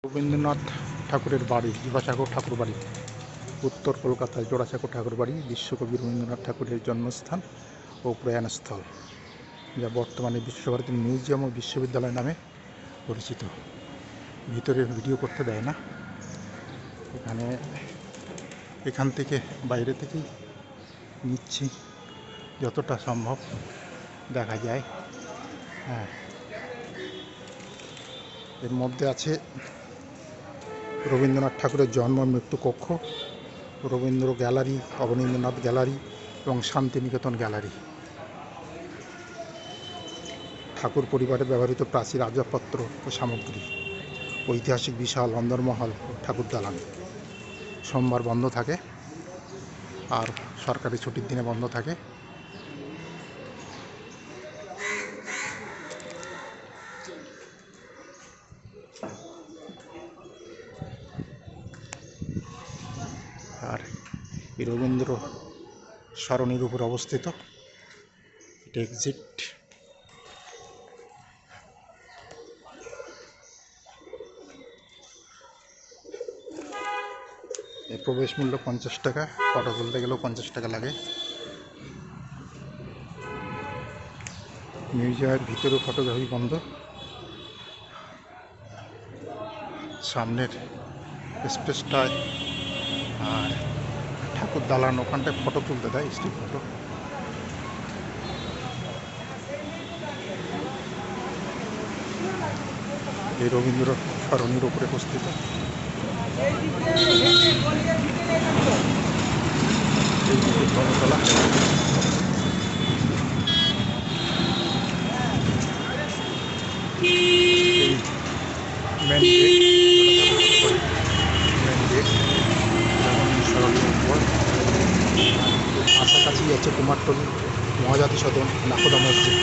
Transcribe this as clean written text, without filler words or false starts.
রবীন্দ্রনাথ ঠাকুরের বাড়ি, জোড়াসাঁকো ঠাকুর বাড়ি, উত্তর কলকাতায় জোড়াসাঁকো ঠাকুর বাড়ি বিশ্বকবি রবীন্দ্রনাথ ঠাকুরের জন্মস্থান ও প্রয়াণস্থল, যা বর্তমানে বিশ্বভারতী মিউজিয়াম ও বিশ্ববিদ্যালয় নামে পরিচিত। ভিতরে ভিডিও করতে দেয় না, এখান থেকে বাইরে থেকেই নিচ্ছি, যতটা সম্ভব দেখা যায়। হ্যাঁ, এর মধ্যে আছে রবীন্দ্রনাথ ঠাকুরের জন্ম মৃত্যু কক্ষ, রবীন্দ্র গ্যালারি, অবনীন্দ্রনাথ গ্যালারি এবং শান্তিনিকেতন গ্যালারি। ঠাকুর পরিবারে ব্যবহৃত প্রাচীন আসবাবপত্র ও সামগ্রী, ঐতিহাসিক বিশাল অন্দরমহল ও ঠাকুর দালান। সোমবার বন্ধ থাকে আর সরকারি ছুটির দিনে বন্ধ থাকে। আর এই রবীন্দ্র সরণির উপর অবস্থিত, এটা এক্সিট। এর প্রবেশ মূল্য 50 টাকা, ফটো তুলতে গেলেও 50 টাকা লাগে। মিউজিয়ামের ভিতরে ফটোগ্রাফি বন্ধ। সামনের স্পেসটায় আর ঠাকুর দালান, ওখানটায় ফটো তুলতে দেয়, স্ট্রিট ফটো। এই রবীন্দ্র সরণির উপরে অবস্থিত। এই দিকে ধর্মতলা, এই মেন গেট সরণির উপর। কাছাকাছি আছে কুমারটুলি মহাজাতি সদন, নাকোদা মসজিদ।